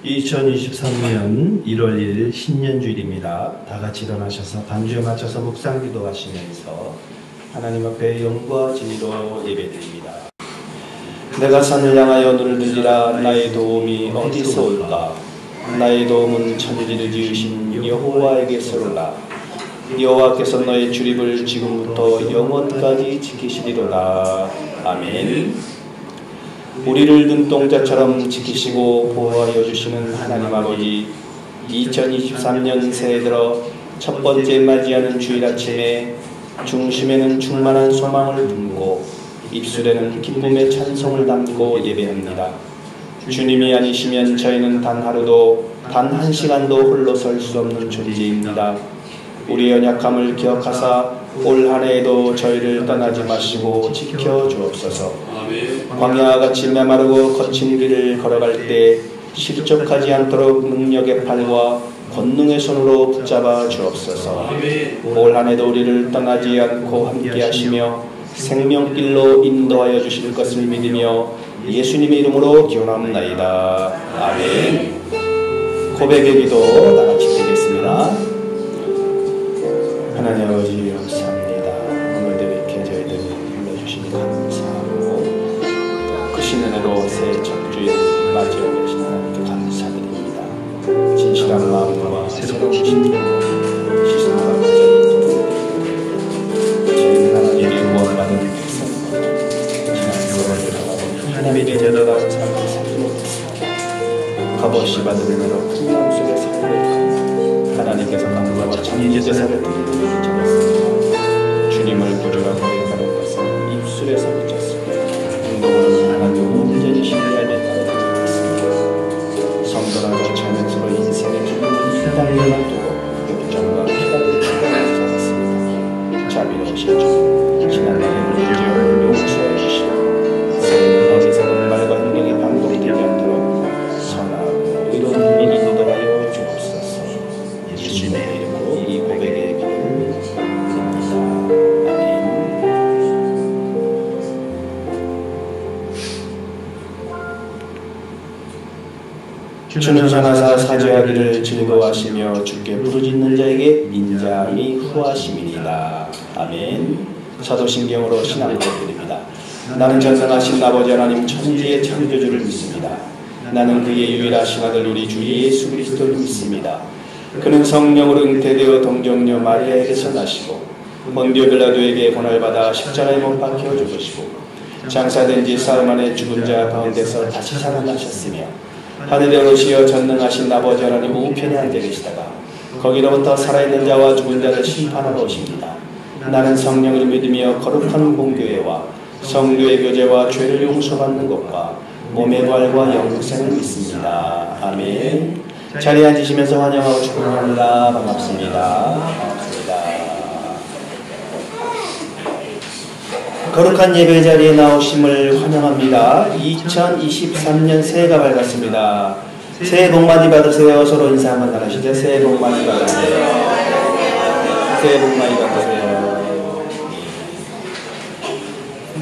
2023년 1월 1일 신년주일입니다. 다 같이 일어나셔서 반주에 맞춰서 묵상 기도하시면서 하나님 앞에 영과 진리로 예배드립니다. 내가 산을 향하여 눈을 들리라. 나의 도움이 어디서 올까? 나의 도움은 천지를 지으신 여호와에게서로라. 여호와께서 너의 출입을 지금부터 영원까지 지키시리로다. 아멘. 우리를 눈동자처럼 지키시고 보호하여 주시는 하나님 아버지, 2023년 새해 들어 첫 번째 맞이하는 주일 아침에 중심에는 충만한 소망을 품고 입술에는 기쁨의 찬송을 담고 예배합니다. 주님이 아니시면 저희는 단 하루도 단 한 시간도 홀로 설 수 없는 존재입니다. 우리의 연약함을 기억하사 올 한 해에도 저희를 떠나지 마시고 지켜주옵소서. 광야같이 메마르고 거친 길을 걸어갈 때 실족하지 않도록 능력의 팔과 권능의 손으로 붙잡아 주옵소서. 올 한 해도 우리를 떠나지 않고 함께 하시며 생명길로 인도하여 주실 것을 믿으며 예수님의 이름으로 기원합나이다. 아멘. 고백의 기도 다같이 드리겠습니다. 하나님 아버지 감사합니다. 오늘도 이렇게 저희들을 불러주시니 감사하고 크신 은혜로 새해 첫 주일 맞이하고 계신 하나님께 감사드립니다. 진실한 마음과 새로운 심령으로 시선과 저희는 하나님의 구원받은 백성입니다. 지난 세월을 하고 하나님의 제자가 삶을 살지 못했습니다. 값없이 받은 은혜로 풍랑 속에 살고 하나님께서 감사와 참기 제사를 드리는 일이 적었습니다. 주님을 부르라 고백하는 것은 입술에서 그쳤습니다. 행동으로는 하나님을 온전히 신뢰해야 된다고 믿습니다. 성도나 거쳐면서로 인생의 주님을 이단을 두고 욕정과 피가를 찾아왔습니다. 자비로우신 주, 지난날의 문제를 용서해 주시고 새로운 어리석은 말과 행동의 방법이 되지 않도록 선하고 의로운 일이 도달하여 주옵소서. 예수님의 이름으로 이 고백의 기도를 드립니다. 아멘. 주는 선하사 사죄하기를 즐거워하시며 주께 부르짖는 자에게 인자함이 후하심이니이다. 아멘. 사도신경으로 신앙 고백드립니다. 나는 전능하신 아버지 하나님 천지의 창조주를 믿습니다. 나는 그의 유일하신 아들 우리 주 예수 그리스도를 믿습니다. 그는 성령으로 잉태되어 동정녀 마리아에게서 나시고 본디오 빌라도에게 고난받아 십자가에 못 박혀 죽으시고 장사된 지 사흘 만에 죽은 자 가운데서 다시 살아나셨으며 하늘에 오르시어 전능하신 아버지 하나님 우편에 앉아 계시다가 거기로부터 살아있는 자와 죽은 자를 심판하러 오십니다. 나는 성령을 믿으며 거룩한 공교회와 성도의 교제와 죄를 용서받는 것과 몸의 부활과 영생을 믿습니다. 아멘. 자리에 앉으시면서 환영하고 축복합니다. 반갑습니다. 거룩한 예배 자리에 나오심을 환영합니다. 2023년 새해가 밝았습니다. 새해 복 많이 받으세요. 서로 인사 한번 나누시죠. 새해 복 많이 받으세요. 새해 복 많이 받으세요.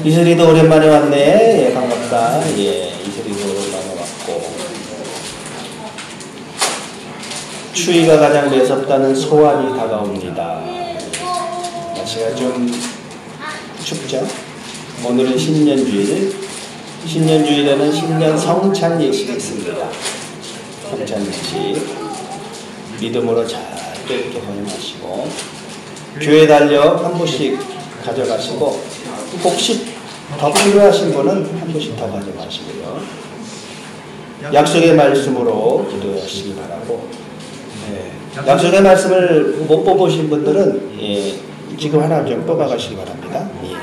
이슬이도 오랜만에 왔네. 예, 반갑다. 예, 이슬이도 오랜만에 왔고. 추위가 가장 매섭다는 소환이 다가옵니다. 날씨가 좀 춥죠? 오늘은 신년주일. 신년주일에는 신년 성찬 예식이 있습니다. 성찬 예식. 믿음으로 잘 이렇게 거행하시고 교회 달력 한 부씩 가져가시고 혹시 더 필요하신 분은 한 부씩 더 가져가시고요. 약속의 말씀으로 기도하시기 바라고. 네. 약속의 말씀을 못 뽑으신 분들은 예, 지금 하나 좀 뽑아가시기 바랍니다. 예.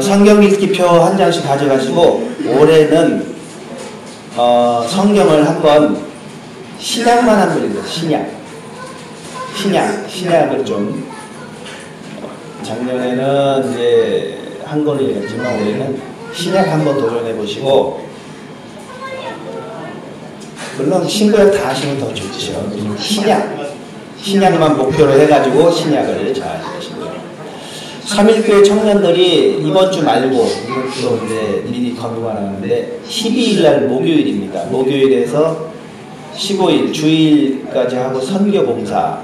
성경 읽기표 한 장씩 가져가시고 올해는 성경을 한번 신약만 한번 읽어요. 신약을 좀 작년에는 이제 한 권을 읽었지만 올해는 신약 한번 도전해 보시고 물론 신구약 다 하시면 더 좋죠. 신약만 목표로 해가지고 신약을 잘 하시고요. 3.1교회 청년들이 이번 주 말고 이것도 이제 미리 광고가 나왔는데 12일 날 목요일입니다. 목요일에서 15일 주일까지 하고 선교 봉사.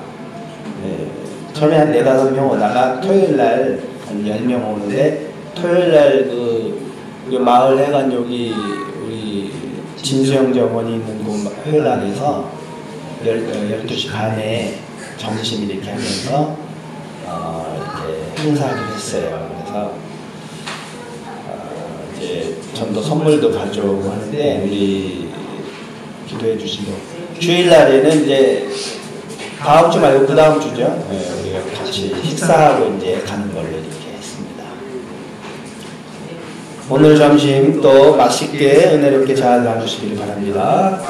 네, 처음에 한 4-5명 오다가 토요일 날 한 10명 오는데 토요일 날 그 마을 해관 여기 우리 진수영 어머니 있는 그 회관에서 12시 반에 점심 이렇게 하면서 이렇게 행사를 했어요. 그래서 이제 전도 선물도 가져오고 하는데 우리 기도해 주시고 주일날에는 이제 다음 주 말고 그 다음 주죠. 네, 우리가 같이 식사하고 이제 가는 걸로 이렇게 했습니다. 오늘 점심 또 맛있게 은혜롭게 잘 나누시길 바랍니다.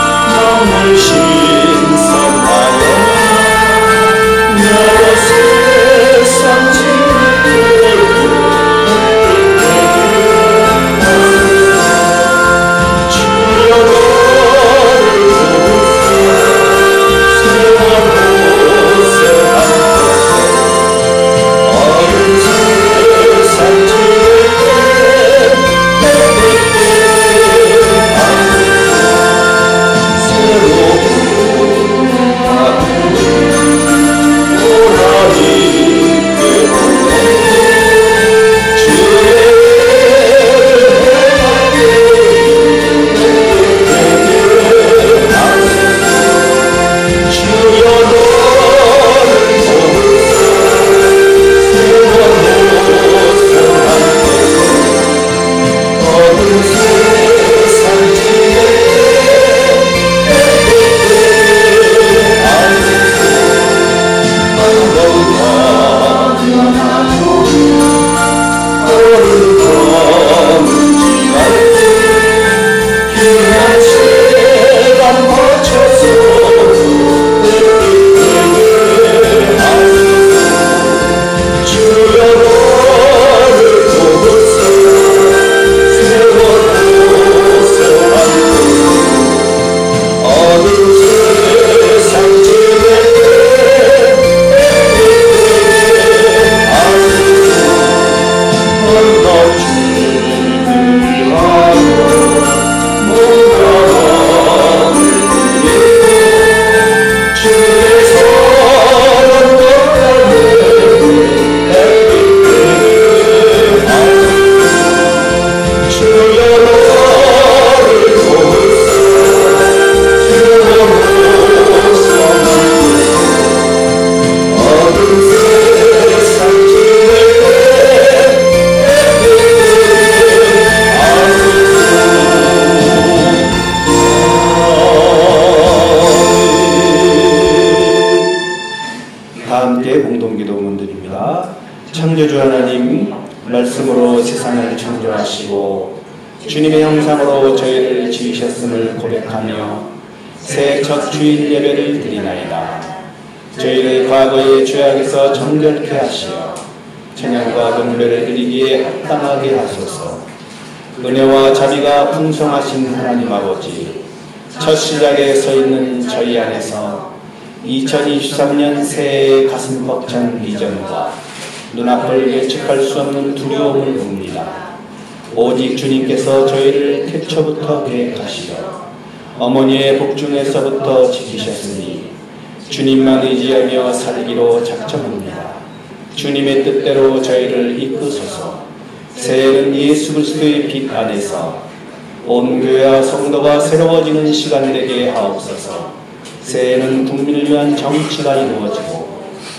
마음을 신성하여 여러 세상 창조주 하나님, 말씀으로 세상을 창조하시고 주님의 형상으로 저희를 지으셨음을 고백하며 새해 첫 주일 예배를 드리나이다. 저희를 과거의 죄악에서 정결케 하시어 찬양과 경배를 드리기에 합당하게 하소서. 은혜와 자비가 풍성하신 하나님 아버지, 첫 시작에 서 있는 저희 안에서 2023년 새해의 가슴 벅찬 비전과 눈앞을 예측할 수 없는 두려움을 봅니다. 오직 주님께서 저희를 태초부터 계획하시어 어머니의 복중에서부터 지키셨으니 주님만 의지하며 살기로 작정합니다. 주님의 뜻대로 저희를 이끄소서. 새해는 예수 그리스도의 빛 안에서 온 교회와 성도가 새로워지는 시간 되게 하옵소서. 새해는 국민을 위한 정치가 이루어지고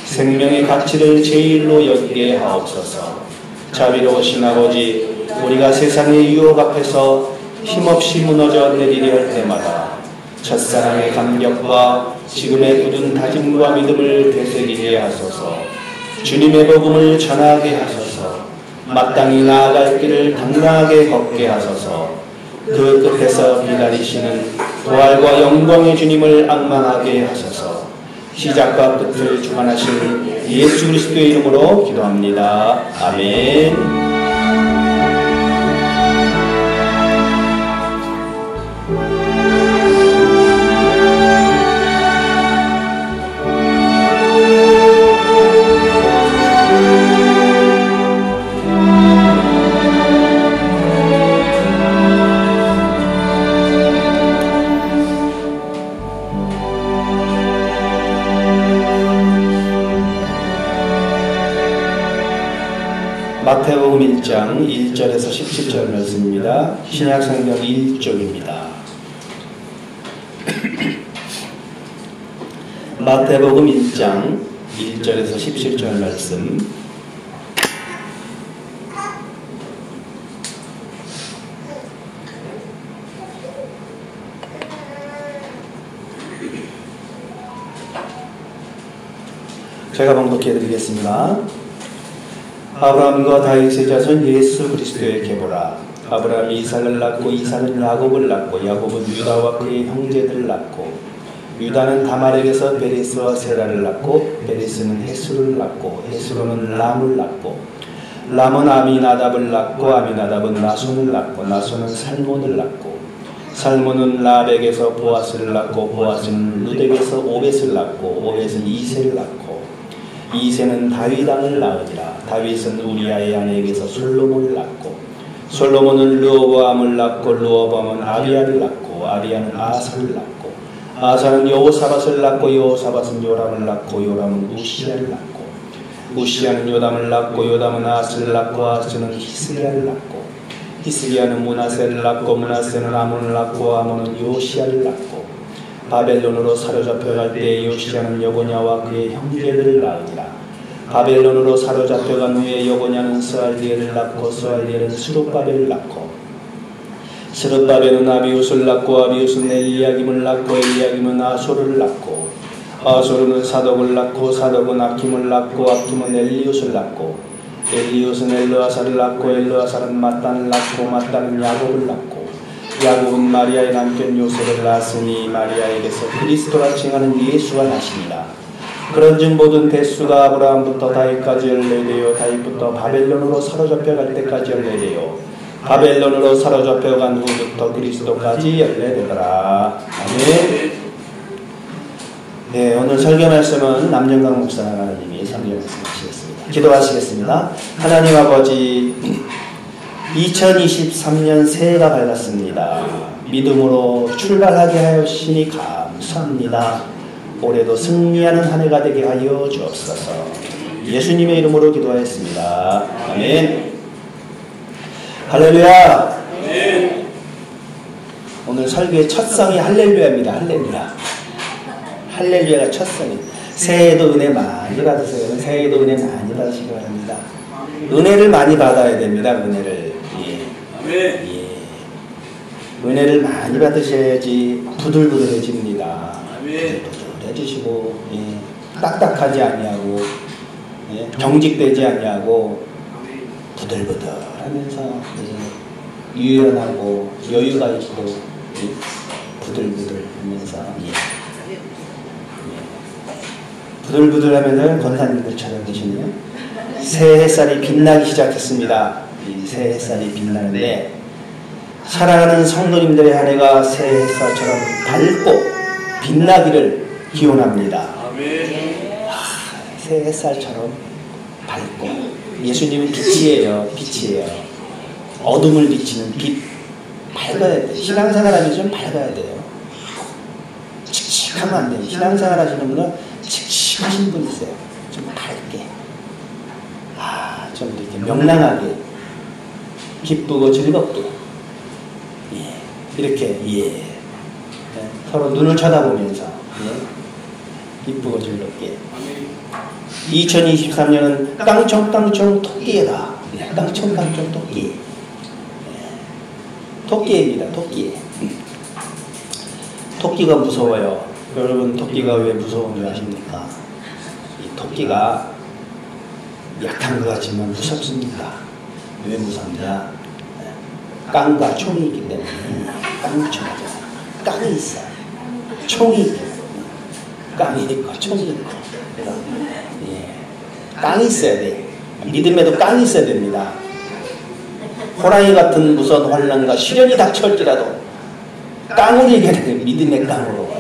생명의 가치를 제일로 여기게 하옵소서. 자비로우신 아버지, 우리가 세상의 유혹 앞에서 힘없이 무너져 내리려 할 때마다 첫사랑의 감격과 지금의 굳은 다짐과 믿음을 되새기게 하소서. 주님의 복음을 전하게 하소서. 마땅히 나아갈 길을 당당하게 걷게 하소서. 그 끝에서 기다리시는 부활과 영광의 주님을 앙망하게 하소서. 시작과 끝을 주관하실 예수 그리스도의 이름으로 기도합니다. 아멘. 마태복음 1장 1절에서 17절 말씀입니다. 신약성경 1쪽입니다. 마태복음 1장 1절에서 17절 말씀. 제가 봉독해 드리겠습니다. 아브라함과 다윗의 자손 예수 그리스도의 계보라. 아브라함이 이삭을 낳고 이삭은 야곱을 낳고 야곱은 유다와 그의 형제들을 낳고 유다는 다말에게서 베레스와 세라를 낳고 베레스는 헤스루를 낳고 헤스루는 람을 낳고 람은 아미나답을 낳고 아미나답은 나손을 낳고 나손은 살몬을 낳고 살몬은 라벡에서 보아스를 낳고 보아스는 루덱에서 오벳을 낳고 오벳은 이새를 낳고 이새는 다윗 왕을 낳으니라. 다윗은 우리아의 아내에게서 솔로몬을 낳고 솔로몬은 르호보암을 낳고 르호보암은 아비야를 낳고 아비야는 아사를 낳고 아사는 여호사밧을 낳고 여호사밧은 요람을 낳고 요람은 우시야를 낳고 우시야는 요담을 낳고 요담은 아스를 낳고 아스는 히스기야를 낳고 히스기야는 므낫세를 낳고 므낫세는 아몬을 낳고 아몬은 요시야를 낳고 바벨론으로 사로잡혀갈 때 요시야는 여고냐와 그의 형제들을 낳으니라. 바벨론으로 사로잡혀간 후에 여고냐는 스알디엘을 낳고 스알디엘은 스룹바벨을 낳고 스룹바벨은 아비웃을 낳고 아비웃은 엘리야김을 낳고 엘리야김은 아소르를 낳고 아소르는 사독을 낳고 사독은 아킴을 낳고 아킴은 엘리웃을 낳고 엘리웃은 엘르아사를 낳고 엘르아사는 마단을 낳고 마단은 야곱을 낳고 야곱은 마리아의 남편 요셉을 낳았으니 마리아에게서 그리스도라 칭하는 예수가 나시니라. 그런즉 모든 대수가 아브라함부터 다윗까지 열례되어 다윗부터 바벨론으로 사로잡혀갈 때까지 열례되어 바벨론으로 사로잡혀간 후부터 그리스도까지 열례되더라. 아멘. 네, 오늘 설교 말씀은 남정강 목사 하나님이 설교 말씀하시겠습니다. 기도하시겠습니다. 하나님 아버지, 2023년 새해가 밝았습니다. 믿음으로 출발하게 하시니 감사합니다. 올해도 승리하는 한 해가 되게 하여 주옵소서. 예수님의 이름으로 기도하였습니다. 아멘. 할렐루야. 아멘. 오늘 설교의 첫 성이 할렐루야입니다. 할렐루야. 할렐루야가 첫 성이. 새해에도 은혜 많이 받으세요. 새해에도 은혜 많이 받으시기 바랍니다. 은혜를 많이 받아야 됩니다. 은혜를. 예. 은혜를 많이 받으셔야지 부들부들해집니다. 부들부들해지시고 딱딱하지 아니하고 경직되지 아니하고 부들부들하면서 유연하고 여유가 있고 부들부들하면서 부들부들하면서 권사님들처럼 계시네요. 새 햇살이 빛나기 시작했습니다. 이 새 햇살이 빛나는데 사랑하는 성도님들의 한 해가 새 햇살처럼 밝고 빛나기를 기원합니다. 새 햇살처럼 밝고 예수님은 빛이에요. 빛이에요. 어둠을 비치는 빛. 밝아야 돼요. 신앙생활하면 좀 밝아야 돼요. 칙칙하면 안 돼요. 신앙생활 하시는 분은 칙칙하신 분 있어요. 좀 밝게. 좀 이렇게 명랑하게, 기쁘고 즐겁게, 이렇게, 서로 눈을 쳐다보면서, 기쁘고 즐겁게. 2023년은 깡총깡총 토끼해다. 깡총깡총 토끼. 토끼입니다. 토끼. 토끼가 무서워요. 여러분, 토끼가 왜 무서운 줄 아십니까? 이 토끼가 약한 것 같지만 무섭습니다. 왜 무섭냐? 깡과 총이 있기 때문에. 깡총이죠. 깡이 있어요. 총이 있고, 깡이 있고, 총이 있고. 깡이 있어야 돼. 믿음에도 깡이 있어야 됩니다. 호랑이 같은 무서운 환난과 시련이 닥쳐올지라도 깡을 이겨야 돼. 믿음의 깡으로.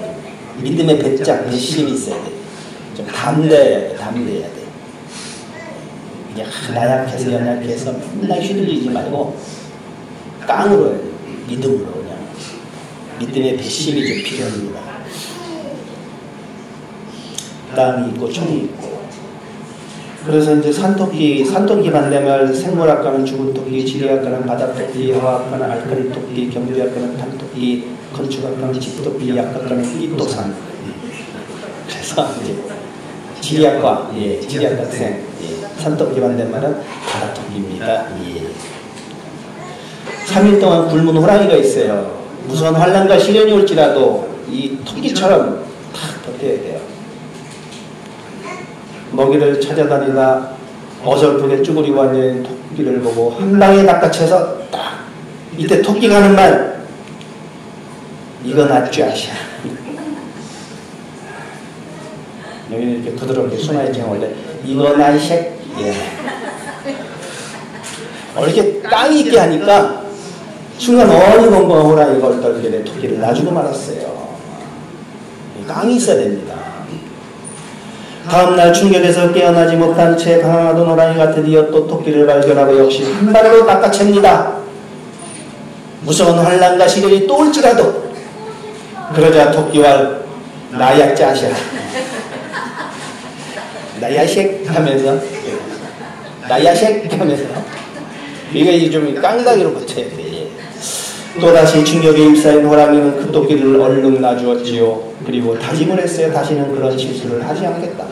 믿음의 배짱, 배심이 있어야 돼. 좀 담대해야 돼. 담대해야 돼. 그냥 나약해서 연약해서 맨날 휘둘리지 말고 깡으로 해야 돼. 믿음으로 그냥. 믿음의 배심이 좀 필요합니다. 깡이 있고 총이 있고 그래서 이제 산토끼 반대말 생물학과는 죽은 토끼, 지리학과는 바다토끼, 화학과는 알칼리 토끼, 경제학과는 탄토끼, 건축학과는 집토끼, 약학과는 삐또산. 그래서 이제 지리학과, 지리학과생, 산토끼 반대말은 바다토끼입니다. 3일 동안 굶은 호랑이가 있어요. 무서운 환란과 시련이 올지라도 이 토끼처럼 탁 버텨야 돼요. 먹이를 찾아다니다 어설프게 쭈그리고 앉아있는 토끼를 보고 한 방에 낚아채서 딱 이때 토끼가 하는 말, 이거 낫지 아시아. 여기는 이렇게 부드럽게 순화해지면 원래 이거 나이색, 이렇게 깡이 있게 하니까 순간 어리건강한 호랑이가 얼떨게 된 토끼를 놔주고 말았어요. 깡이 있어야 됩니다. 다음날 충격에서 깨어나지 못한 채 강하던 호랑이가 드디어 또 토끼를 발견하고 역시 한 발로 낚아챕니다. 무서운 환란과 시련이 또 올지라도. 그러자 토끼와 나약자샤 나야색 하면서 이게 좀 깡다기로 버텨야 돼. 또다시 충격에 휩싸인 호랑이는 그 토끼를 얼른 놔주었지요. 그리고 다짐을 했어요. 다시는 그런 실수를 하지 않겠다.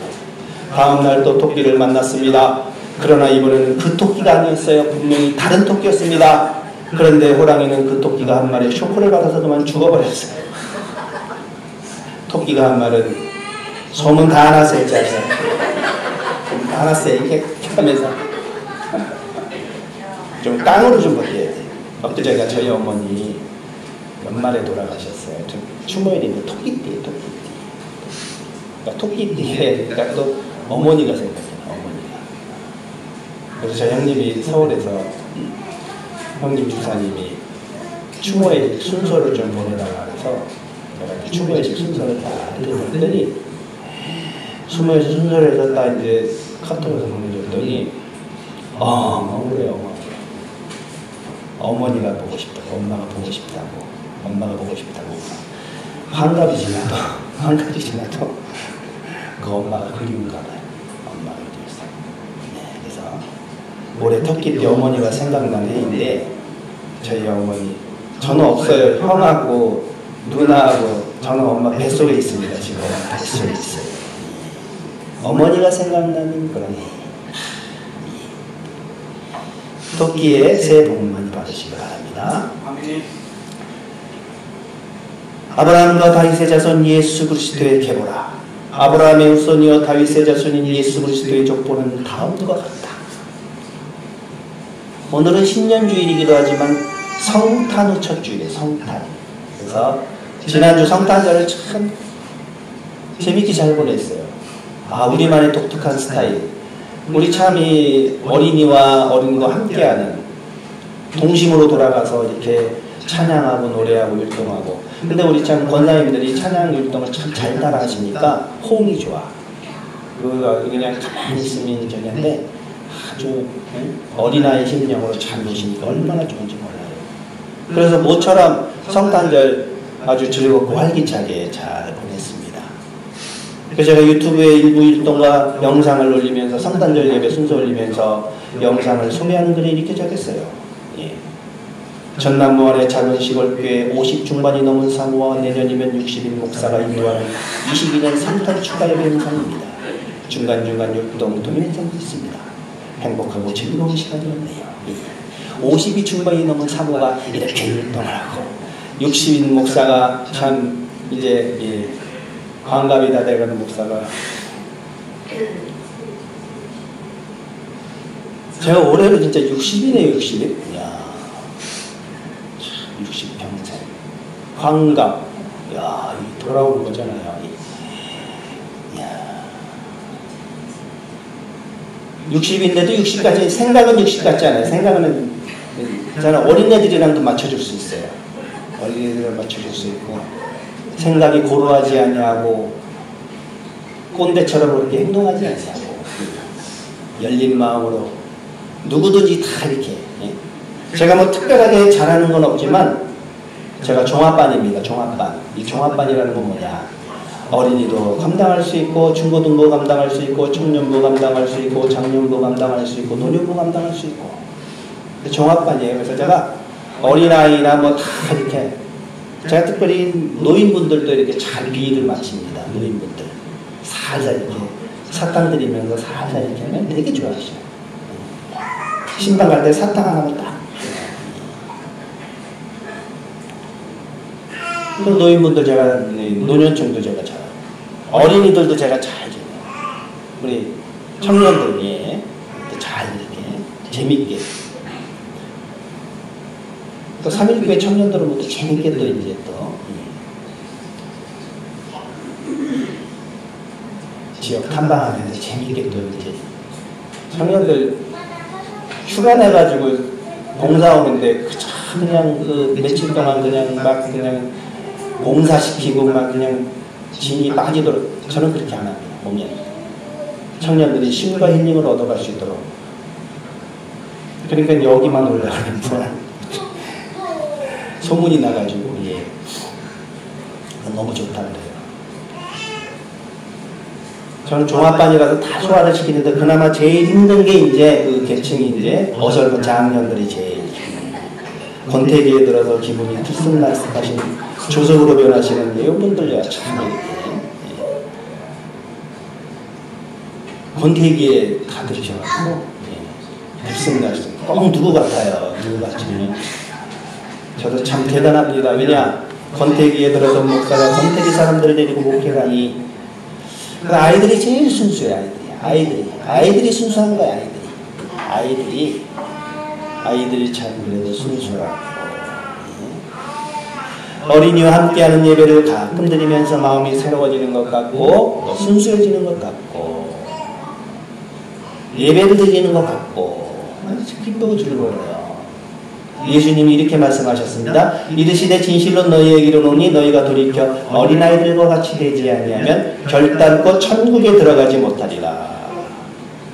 다음날 또 토끼를 만났습니다. 그러나 이번에는 그 토끼가 아니었어요. 분명히 다른 토끼였습니다. 그런데 호랑이는 그 토끼가 한 말에 쇼크를 받아서 그만 죽어버렸어요. 토끼가 한 말은 소문 다 났어요. 다 났어요. 이렇게 하면서 좀 깡으로 좀 버텨야 돼. 엊그제가 저희 어머니 연말에 돌아가셨어요. 추모일인데 토끼띠에 그러니까 토끼띠에 그러니까 또 어머니가 생겼어요. 어머니가. 그래서 저 형님이 서울에서 형님 주사님이 추모의 순서를 좀 보내달라 해서 제가 추모의 순서를 다 해줬더니 추모의 순서를 해서 딱 이제 카톡에서 보내줬더니 그래요. 어머니가 보고 싶다고, 엄마가 보고 싶다고. 한가지 지나도 그 엄마가 그리운가 봐요. 엄마가 그리웠어요. 그래서 올해 토끼 때 어머니가 생각난 해인데 저희 어머니 저는 없어요. 형하고 누나하고 저는 엄마 뱃속에 있습니다. 지금 뱃속에 있어요. 어머니가 생각나는 그런 해. 토끼의 새해 복 많이 받으시기 바랍니다. 아브라함과 다윗의 자손 예수 그리스도의 계보라. 아브라함의 후손이여 다윗의 자손인 예수 그리스도의 족보는 다음과 같다. 오늘은 신년주일이기도 하지만 성탄 후 첫 주일이에요. 성탄. 그래서 지난주 성탄절을 참 재밌게 잘 보냈어요. 우리만의 독특한 스타일. 우리 참 이 어린이와 어른과 함께하는 동심으로 돌아가서 이렇게 찬양하고 노래하고 율동하고. 근데 우리 참 권사님들이 찬양 율동을 참 잘 따라하시니까 호응이 좋아. 그냥 가만히 있으면 저녁인데 아주 어린아이 심령으로 잘 노시니까 얼마나 좋은지 몰라요. 그래서 모처럼 성탄절 아주 즐겁고 활기차게 잘 보냈습니다. 그래서 제가 유튜브에 일부 율동과 영상을 올리면서 성탄절 예배 순서 올리면서 영상을 소개하는 글에 이렇게 적었어요. 전남무안의 작은 시골교회 50 중반이 넘은 사모와 내년이면 60인 목사가 인도하는 22년 성탄 축가 예배 영상입니다. 중간중간 율동 동영상도 있습니다. 행복하고 즐거운 시간이었네요. 50이 중반이 넘은 사모가 이렇게 율동을 하고 60인 목사가 참 이제 환갑이 다 돼가는 목사가 제가 올해로 진짜 60이네요. 60이 60 평생 환갑 돌아오는 거잖아요. 60인데도 60까지 생각은 60 같지 않아요. 생각은 저는 어린애들이랑도 맞춰줄 수 있어요. 어린애들이랑 맞춰줄 수 있고 생각이 고루하지 않냐고 꼰대처럼 그렇게 행동하지 않냐고 열린 마음으로 누구든지 다 이렇게 제가 뭐 특별하게 잘하는 건 없지만 제가 종합반입니다. 종합반. 이 종합반이라는 건 뭐냐 어린이도 감당할 수 있고 중고등부 감당할 수 있고 청년부 감당할 수 있고 장년부 감당할 수 있고 노년부 감당할 수 있고 종합반이에요. 그래서 제가 어린아이나 뭐 다 이렇게 제가 특별히 노인분들도 이렇게 잘 비위를 맞춥니다. 노인분들 살살 이렇게 사탕 드리면서 살살 이렇게 하면 되게 좋아하시죠. 신방 갈 때 사탕 하나만 딱. 또 노인분들 제가 노년층도 제가 잘 어린이들도 제가 잘 줘요. 우리 청년들이 잘 이렇게 재밌게 또 3.1교회 청년들은 또 재밌게 또 이제 또 지역 탐방하면서 재밌게 또 이제 청년들 휴가 내가지고 봉사 오는데 그냥 그 며칠 동안 그냥 막 그냥 봉사시키고 막 그냥 진이 빠지도록 저는 그렇게 안 합니다. 보면 청년들이 쉼과 힐링을 얻어갈 수 있도록 그러니까 여기만 올라가는 거야. 소문이 나가지고 예 너무 좋다 그래요. 저는 종합반이라서 다 소화를 시키는데 그나마 제일 힘든 게 이제 그 계층이 이제 어설픈 장년들이 제일 권태기에 들어서 기분이 들쑥날쑥하신 조석으로 변하시는 이분들이야 참 이렇게 권태기에 가득하셔가지고 들쑥날쑥 꼭 누구 같아요. 누구 같으면 저도 참 대단합니다. 왜냐 권태기에 들어서 목사가 권태기 사람들을 데리고 목회가니 그 아이들이 제일 순수해. 아이들이 순수한 거야. 아이들이 참 그래도 순수하고 어린이와 함께하는 예배를 가끔 드리면서 마음이 새로워지는 것 같고 또 순수해지는 것 같고 예배를 드리는 것 같고 아주 기쁘고 즐거워요. 예수님이 이렇게 말씀하셨습니다. 이르시되 진실로 너희에게 이르노니 너희가 돌이켜 어린아이들과 같이 되지 아니하면 결단코 천국에 들어가지 못하리라.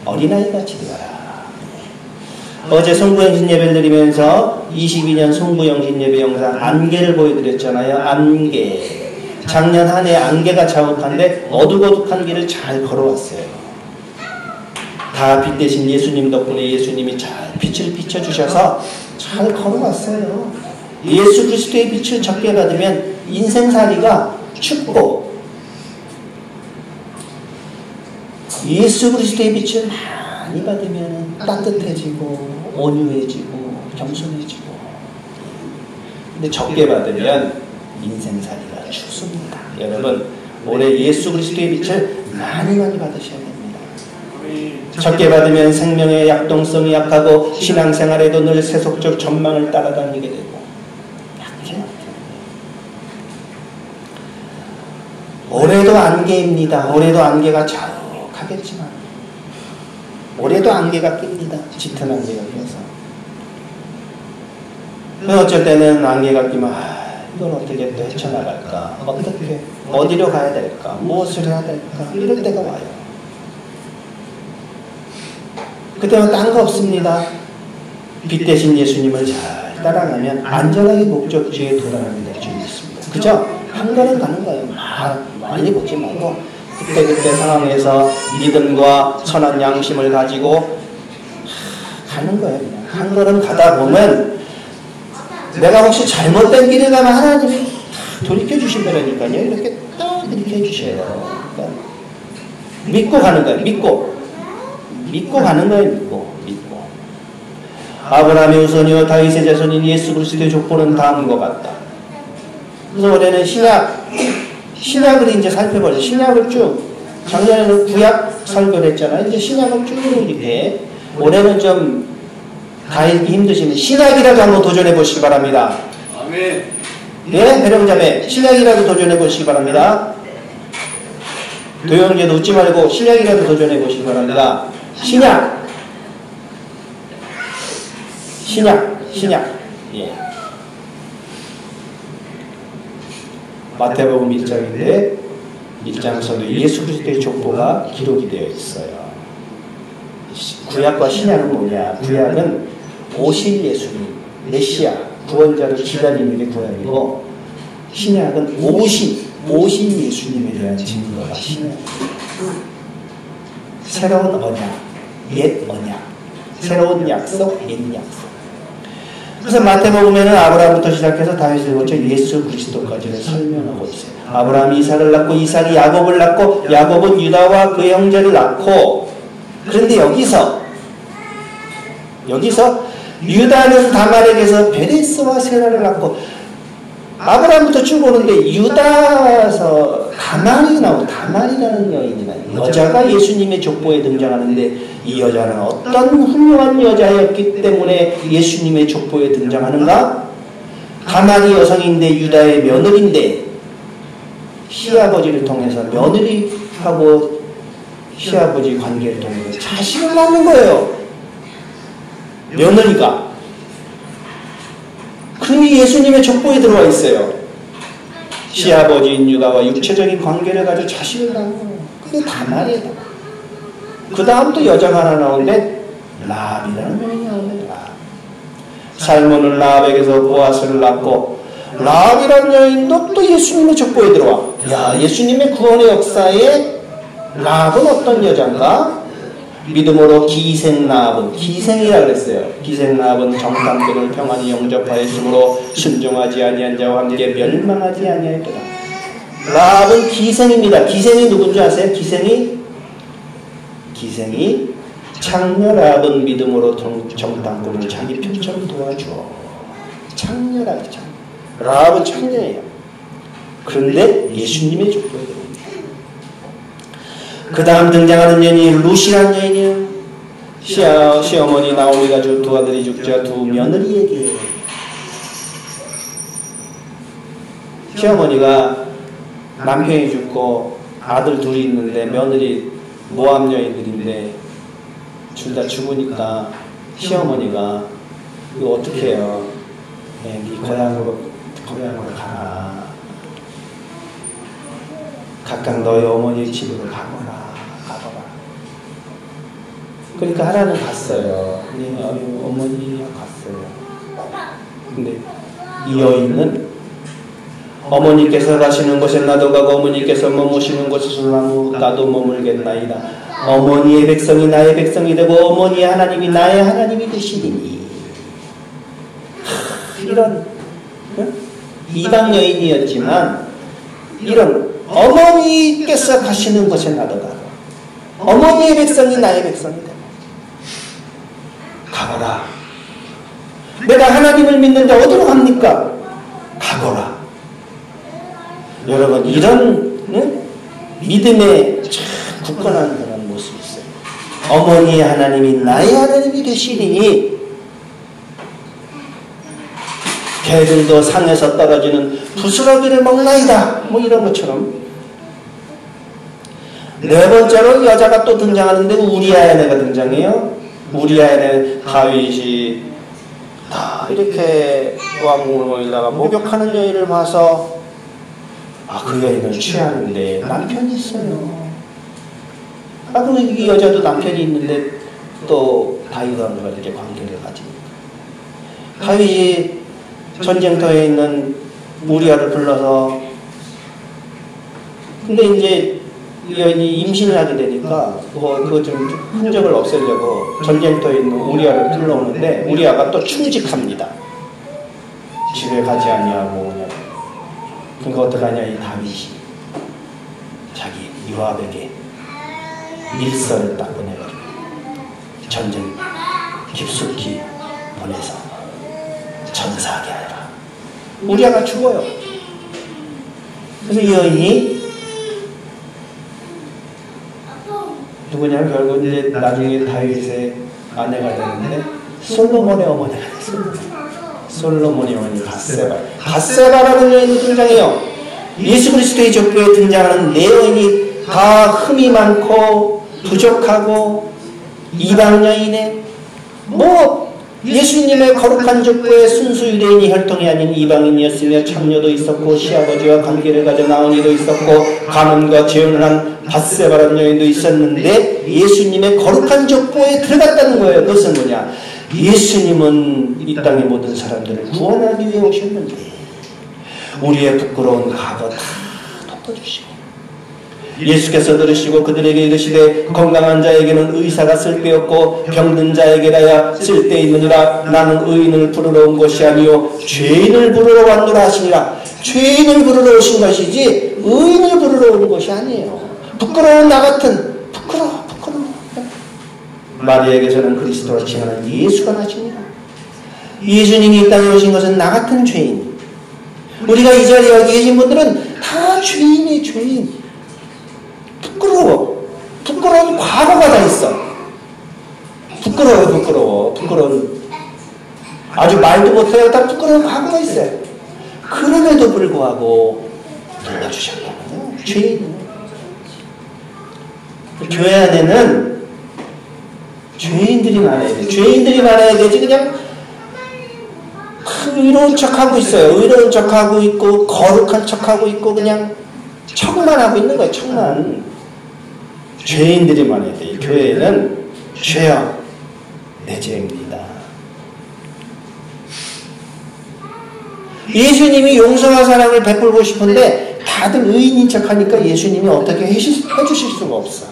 어린아이같이 되어라. 어제 송구영신 예배를 드리면서 22년 송구영신 예배 영상 안개를 보여드렸잖아요. 안개. 작년 한 해 안개가 자욱한데 어둑어둑한 길을 잘 걸어왔어요. 다 빛 대신 예수님 덕분에 예수님이 잘 빛을 비춰주셔서 잘 걸어왔어요. 예수 그리스도의 빛을 적게 받으면 인생살이가 춥고 예수 그리스도의 빛을 많이 받으면 따뜻해지고 온유해지고 겸손해지고 근데 적게 받으면 인생살이가 춥습니다. 여러분 올해 예수 그리스도의 빛을 많이 받으셔야 됩니다. 적게 받으면 생명의 약동성이 약하고 신앙생활에도 늘 세속적 전망을 따라다니게 되고 약해요. 올해도 안개입니다. 올해도 안개가 자욱하겠지만 올해도 안개가 낍니다. 짙은 안개가 껴서 어쩔 때는 안개가 끼면 이걸 어떻게 또 헤쳐나갈까 어떻게 어디로 가야 될까 무엇을 해야 될까 이럴 때가 와요. 그때는 딴 거 없습니다. 빛 대신 예수님을 잘 따라가면 안전하게 목적지에 도달하는 데 줄 있습니다. 그죠? 한 걸음 가는 거예요. 많이 걷지 말고 그때 상황에서 믿음과 선한 양심을 가지고 가는 거예요. 그냥. 한 걸음 가다 보면 내가 혹시 잘못된 길을 가면 하나님이 돌이켜 주신다니까요. 이렇게 딱 이렇게 해주셔요. 그러니까 믿고 가는 거예요. 믿고 가는 거예요. 믿고. 아브라함의 후손이요 다윗의 자손인 예수 그리스도의 족보는 다음과 같다. 그래서 올해는 신약을 이제 살펴보죠. 신약을 쭉 작년에는 구약 설교를 했잖아요. 이제 신약을 쭉 이렇게 올해는 좀 다 읽기 힘드시면 신약이라도 한번 도전해 보시기 바랍니다. 아멘. 네, 배령자매 신약이라도 도전해 보시기 바랍니다. 도영제도 웃지 말고 신약이라도 도전해 보시기 바랍니다. 신약. 예. 마태복음 1장인데 1장에서도 예수 그리스도의 족보가 기록이 되어 있어요. 구약과 신약은 뭐냐? 구약은 오실 예수님, 메시아, 구원자를 기다리는 게 구약이고 신약은 오신 예수님에 대한 증거가 심해요. 새로운 언약, 옛 언약, 새로운 약속, 옛 약속. 그래서 마태복음에는 아브라함부터 시작해서 다윗을 거쳐 예수 그리스도까지를 설명하고 있어요. 아브라함이 이삭을 낳고 이삭이 야곱을 낳고 야곱은 유다와 그 형제를 낳고, 그런데 여기서 유다는 다말에게서 베레스와 세라를 낳고, 아브라함부터 쭉 오는데 유다에서 다말이라는 여인이나 여자가 예수님의 족보에 등장하는데, 이 여자는 어떤 훌륭한 여자였기 때문에 예수님의 족보에 등장하는가? 다말이 여성인데 유다의 며느리인데, 시아버지를 통해서 며느리하고 시아버지 관계를 통해서 자식을 낳는 거예요. 며느리가. 그러니 예수님의 족보에 들어와 있어요. 시아버지인 유다와 육체적인 관계를 가지고 자식을 낳는 거예요. 그게 다말이에요. 그 다음 또 여자가 하나 나오는데 라합이라는 명이 나옵니다. 살몬은 라합에게서 보아스를 낳고, 라합이라는 여인도 또 예수님의 족보에 들어와. 야, 예수님의 구원의 역사에 라합은 어떤 여자인가? 믿음으로 기생 라합은, 기생이라 그랬어요. 기생 라합은 정탐꾼을 평안히 영접하였으므로 순종하지 아니한 자와 함께 멸망하지 아니하였다. 라합은 기생입니다. 기생이 누군지 아세요? 기생이 창녀 라합은 믿음으로 정탐꾼을 자기 편처럼 도와주어. 창녀라죠. 라합은 창녀예요. 그런데 예수님의 족보에 들어옵니다. 그 다음 등장하는 여인이 루시라는 여인이에요. 시어머니 나오미가 두 아들이 죽자 두 며느리에게, 시어머니가 남편이 죽고 아들 둘이 있는데 며느리 모함 여인들인데 둘 다 죽으니까 시어머니가 이거 어떻게 해요? 네 고향으로 가라. 각각 너희 어머니 집으로 가거라. 그러니까 하나는 갔어요. 네, 어머니가 갔어요. 근데 이 여인은 어머니께서 가시는 곳에 나도 가고 어머니께서 머무시는 곳에서 나도 머물겠나이다. 어머니의 백성이 나의 백성이 되고 어머니의 하나님이 나의 하나님이 되시리니. 이런 이방 여인이었지만 이런 어머니께서 가시는 곳에 나도 가고 어머니의 백성이 나의 백성이 되고 가거라. 내가 하나님을 믿는데 어디로 갑니까? 가거라. 여러분 이런 믿음에 참 굳건한 그런 모습이 있어요. 어머니의 하나님이 나의 하나님이 되시리니 개들도 상에서 떨어지는 부스러기를 먹나이다. 뭐 이런 것처럼. 네 번째로 여자가 또 등장하는데 우리아의 아내가 등장해요. 우리아의 아내 다윗이 다 이렇게 왕궁을 모이다가 목욕하는 여인을 봐서 그 여인을 취하는데 남편이 있어요. 그럼 이 여자도 남편이 있는데 또 다윗과 이렇게 관계를 가집니다. 다윗이 전쟁터에 있는 우리아를 불러서, 근데 이제 이 여인이 임신을 하게 되니까 그거 좀 흔적을 없애려고 전쟁터에 있는 우리아를 불러오는데 우리아가 또 충직합니다. 집에 가지 아니하고. 그러니까 어떡하냐, 이 다윗이 자기 요압에게 밀서를 딱 보내가지고 전쟁 깊숙이 보내서 전사하게 하라. 우리아가 죽어요. 그래서 이 여인이 누구냐면 결국 이제 나중에 다윗의 아내가 되는데 솔로몬의 어머니가 됐어요. 솔로몬의 어머니 밧세바라는 여인이 등장해요. 예수 그리스도의 족보에 등장하는 네 여인이 다 흠이 많고 부족하고 이방 여인에 예수님의 거룩한 족보에 순수 유대인이 혈통이 아닌 이방인이었으며 창녀도 있었고 시아버지와 관계를 가져 나은이도 있었고 가문과 재혼을 한 밧세바라는 여인도 있었는데 예수님의 거룩한 족보에 들어갔다는 거예요. 그것은 뭐냐? 예수님은 이 땅의 모든 사람들을 구원하기 위해 오셨는데 우리의 부끄러운 과거 다 바꿔주시고 예수께서 들으시고 그들에게 이르시되 건강한 자에게는 의사가 쓸데없고 병든 자에게라야 쓸데있느니라. 나는 의인을 부르러 온 것이 아니요 죄인을 부르러 왔노라 하시니라. 죄인을 부르러 오신 것이지 의인을 부르러 온 것이 아니에요. 부끄러운 나 같은 부끄러워. 마리아에게서는 그리스도라 칭하는 예수가 나십니다. 예수님이 이 땅에 오신 것은 나 같은 죄인, 우리가 이 자리에 여기 계신 분들은 다 죄인이에요. 죄인. 부끄러워. 부끄러운 과거가 다 있어. 부끄러운 아주 말도 못해요. 다 부끄러운 과거가 있어요. 그럼에도 불구하고 불러주셨거든요. 죄인. 교회 안에는 죄인들이 많아야 돼. 죄인들이 많아야 되지. 그냥 의로운 척하고 있어요. 의로운 척하고 있고 거룩한 척하고 있고 그냥 척만 하고 있는 거예요. 척만. 죄인들이 많아야 돼. 교회에는 죄여 내 죄입니다. 예수님이 용서와 사랑을 베풀고 싶은데 다들 의인인 척하니까 예수님이 어떻게 해주실 수가 없어.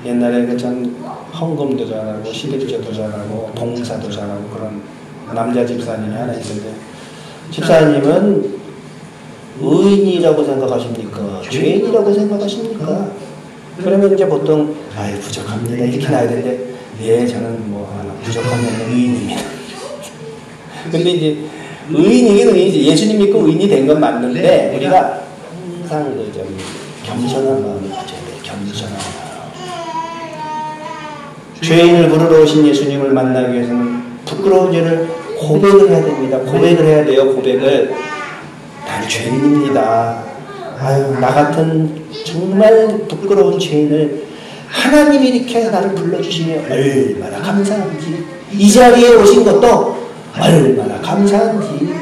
옛날에 그 참 헌금도 잘하고 시대주제도 잘하고 봉사도 잘하고 그런 남자 집사님이 하나 있는데 집사님은 의인이라고 생각하십니까? 죄인이라고 생각하십니까? 그러면 이제 보통 아유 부족합니다 이렇게 나야 되는데 예 저는 뭐 부족하면 의인입니다. 근데 이제 의인이긴 의인이지. 예수님 믿고 의인이 된 건 맞는데 우리가 항상 그 좀 겸손한 마음을 가져야 돼요. 겸손한 마음. 죄인을 부르러 오신 예수님을 만나기 위해서는 부끄러운 죄를 고백을 해야 됩니다. 고백을 해야 돼요. 고백을. 난 죄인입니다. 아유 나 같은 정말 부끄러운 죄인을 하나님이 이렇게 나를 불러주시며 얼마나 감사한지, 이 자리에 오신 것도 얼마나 감사한지,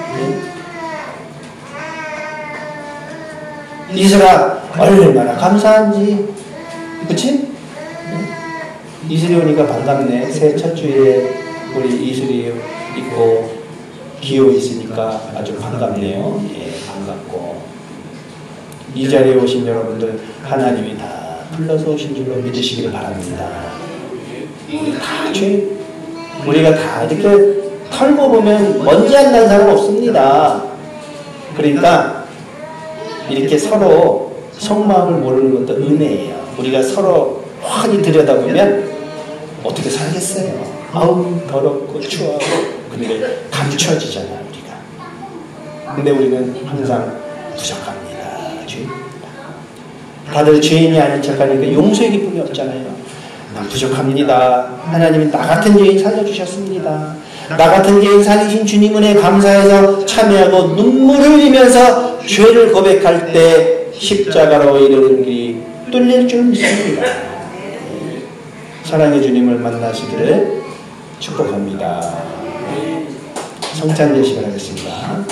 이슬아 얼마나 감사한지. 그치? 이슬이 오니까 반갑네. 새해 첫 주에 우리 이슬이 있고 기호 있으니까 아주 반갑네요. 예, 반갑고. 이 자리에 오신 여러분들 하나님이 다 불러서 오신 줄로 믿으시길 바랍니다. 우리 다 우리가 다 이렇게 털고 보면 먼지 안 난 사람 없습니다. 그러니까 이렇게 서로 속마음을 모르는 것도 은혜예요. 우리가 서로 환히 들여다보면 어떻게 살겠어요? 아우 더럽고 추하고. 근데 감춰지잖아 우리가. 근데 우리는 항상 부족합니다. 다들 죄인이 아닌 척하니까 용서의 기쁨이 없잖아요. 난 부족합니다. 하나님이 나 같은 죄인 살려주셨습니다. 나 같은 죄인 살리신 주님 은혜에 감사해서 참여하고 눈물을 흘리면서 죄를 고백할 때 십자가로 이르는 길이 뚫릴 줄 믿습니다. 사랑의 주님을 만나시기를 축복합니다. 성찬 예식을 하겠습니다.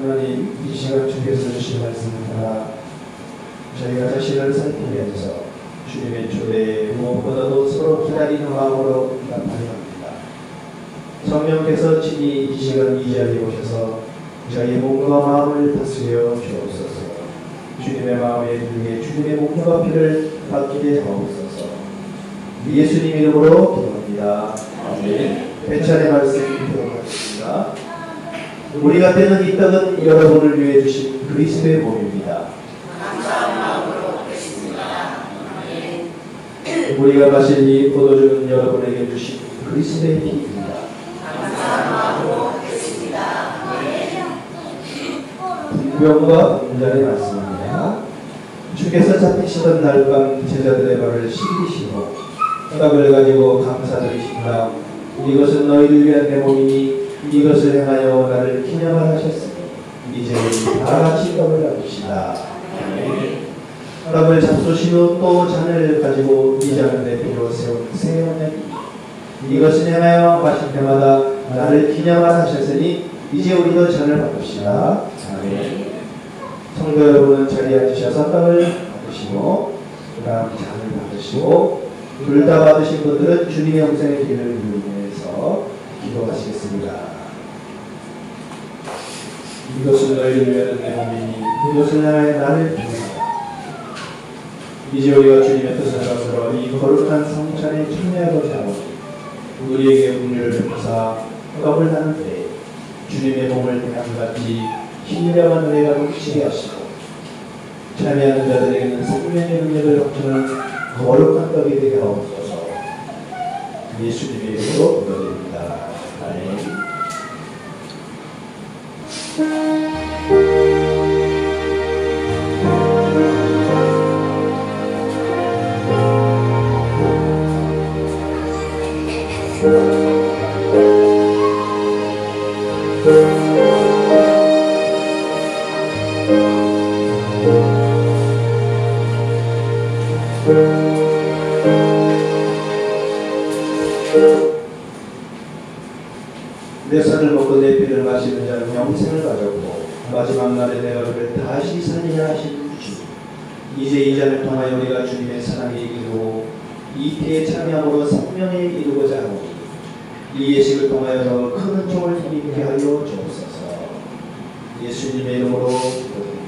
하나님, 이 시간 주께서 주신 말씀을 따라 저희가 자신을 살피면서 주님의 초대에 무엇보다도 서로 기다리는 마음으로 나타납니다. 성령께서 친히 이 시간 이 자리에 오셔서 저희의 몸과 마음을 다스려 주옵소서. 주님의 마음에 들게 주님의 몸과 피를 받게 하옵소서. 예수님 이름으로 기도합니다. 아멘. 배찬의 말씀 들어가겠습니다. 우리가 떼는 이 떡은 여러분을 위해 주신 그리스도의 몸입니다. 감사한 마음으로 먹겠습니다. 우리가 마실 이 포도주는 여러분에게 주신 그리스도의 피입니다. 감사한 마음으로 먹겠습니다. 구병과 공전의 말씀입니다. 주께서 잡히시던 날 밤 제자들의 발을 씻기시고 떡을 가지고 감사드리신 다음 이것은 너희를 위한 내 몸이니 이것을 행하여 나를 기념하라 하셨으니 이제 우리 다 같이 떡을 나눕시다. 떡을 잡수신 후 또 잔을 가지고 이 잔을 내 피로 세운 새 언약이니 이것을 행하여 마실 때마다 나를 기념하라 하셨으니 이제 우리도 잔을 받읍시다. 아멘. 성도 여러분은 자리에 앉으셔서 떡을 받으시고 그 다음 잔을 받으시고 둘 다 받으신 분들은 주님의 영생의 길을 위해서 기도하시겠습니다. 이것은 너희를 위하여 내 몸이니 이것을 향하여 나를 기념하라. 이제 우리가 주님의 뜻을 따라 이 거룩한 성찬에 참여하고자 하오니 우리에게 긍휼을 베푸사 떡을 나눌 때 주님의 몸을 대함같이 신령한 은혜가 넘치게 하시고 참여하는 자들에게는 생명의 능력을 넘치는 거룩한 떡이 되게 하옵소서. 예수님의 이름으로 기도드립니다. 아멘. 내 살을 먹고 내 피를 마시는 자는 영생을 가졌고 마지막 날에 내가 그를 다시 살리라 하신 주님, 이제 이 잔을 통하여 우리가 주님의 사랑에 이르고 이 피에 참여함으로 생명에 이르고자 하오니 이 예식을 통하여 더 큰 은총을 힘입게 하여 주옵소서. 예수님의 이름으로 기도드립니다.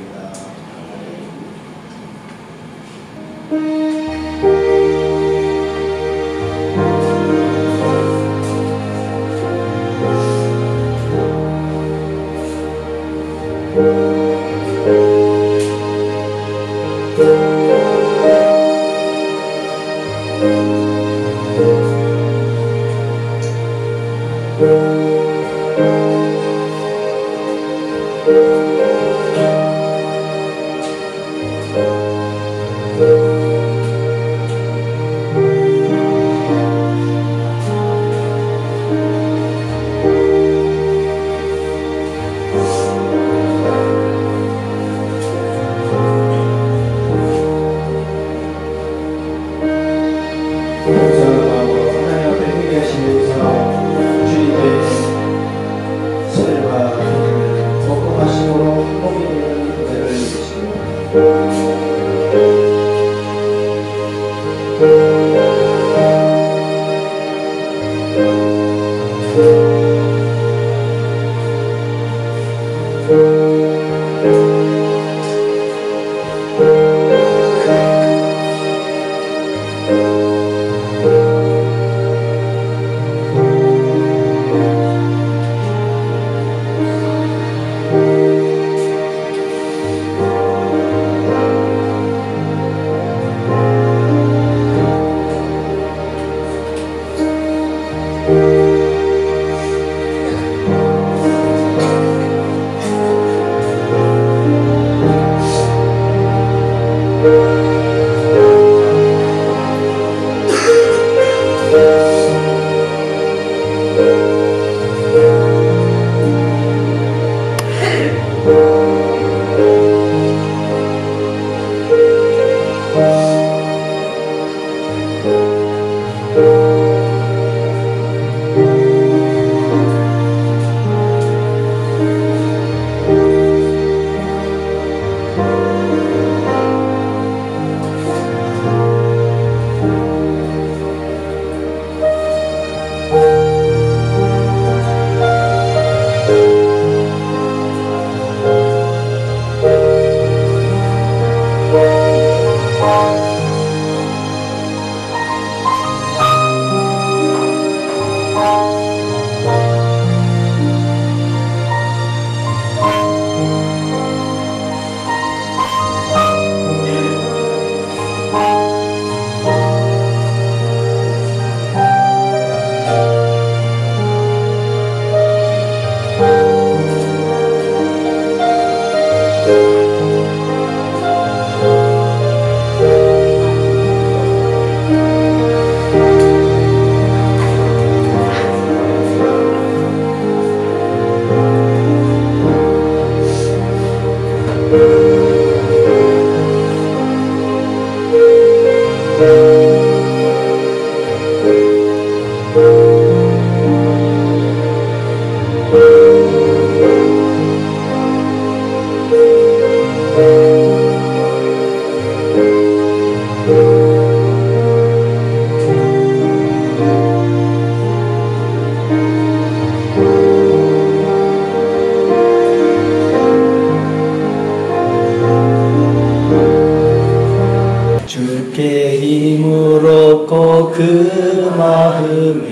주께 힘을 얻고 그 마음에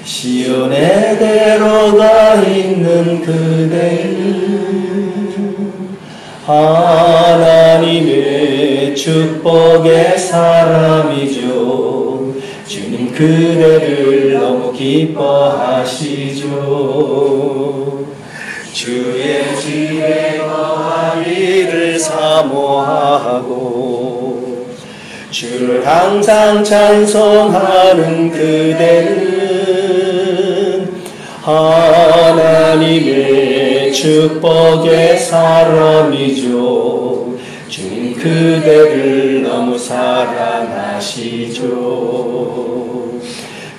시온에 데려가 있는 그대를 하나님의 축복의 사람이죠. 주님 그대를 너무 기뻐하시죠. 주의 집에 거할 일을 사모하고 주를 항상 찬송하는 그대는 하나님의 축복의 사람이죠. 주님 그대를 너무 사랑하시죠.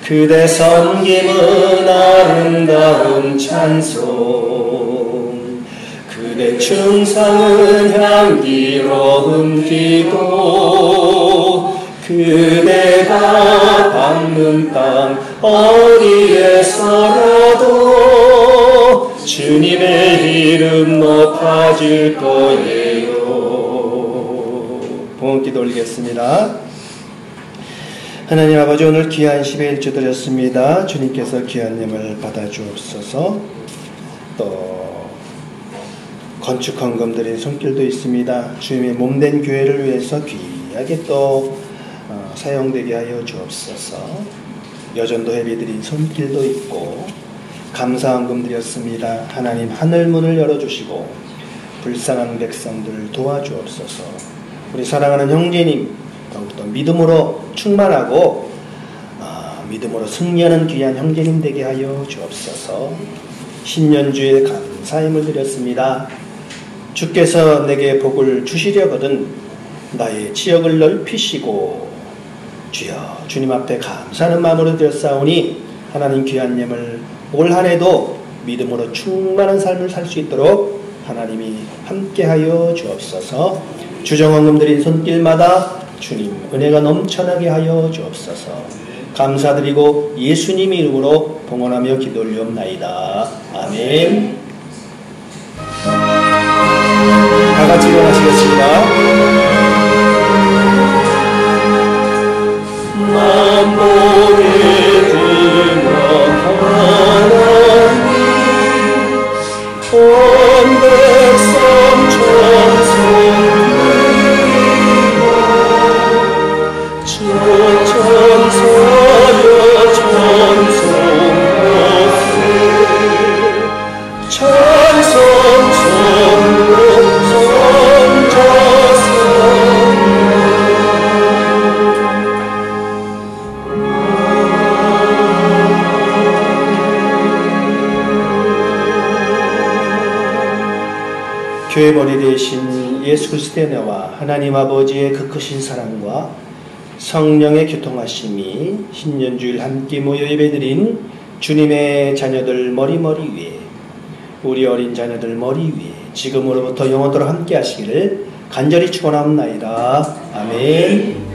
그대 섬김은 아름다운 찬송, 그대 충성은 향기로운 기도, 그대가 밟는 땅 어디에서라도 주님의 이름 높아질 거예요. 봉헌기도 올리겠습니다. 하나님 아버지, 오늘 귀한 10일 드렸습니다. 주님께서 귀한 예물 받아주옵소서. 또 건축 헌금 드린 손길도 있습니다. 주님의 몸된 교회를 위해서 귀하게 또 사용되게 하여 주옵소서. 여전도 예배 드린 손길도 있고 감사 헌금 드렸습니다. 하나님 하늘문을 열어주시고 불쌍한 백성들을 도와주옵소서. 우리 사랑하는 형제님 더욱더 믿음으로 충만하고 믿음으로 승리하는 귀한 형제님 되게 하여 주옵소서. 신년주에 감사함을 드렸습니다. 주께서 내게 복을 주시려거든 나의 지역을 넓히시고 주여 주님 앞에 감사하는 마음으로 드렸사오니 하나님 귀한 예물 올 한해도 믿음으로 충만한 삶을 살 수 있도록 하나님이 함께하여 주옵소서. 주정헌금 드린 손길마다 주님 은혜가 넘쳐나게 하여 주옵소서. 감사드리고 예수님 이름으로 봉헌하며 기도 올리옵나이다. 아멘. 다 같이 일어나시겠습니다. 만복의 하나님 온 백성 찬송드리고 천천사여 찬송하세 찬송성로 성자사 교회 머리 되신 예수 그리스도의 은혜와 하나님 아버지의 그 크신 사랑과 성령의 교통하심이 신년주일 함께 모여 예배드린 주님의 자녀들 머리 위에 우리 어린 자녀들 머리 위에 지금으로부터 영원토록 함께 하시기를 간절히 축원합니다. 아멘.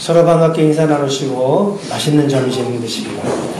서로 반갑게 인사 나누시고 맛있는 점심 드시기 바랍니다.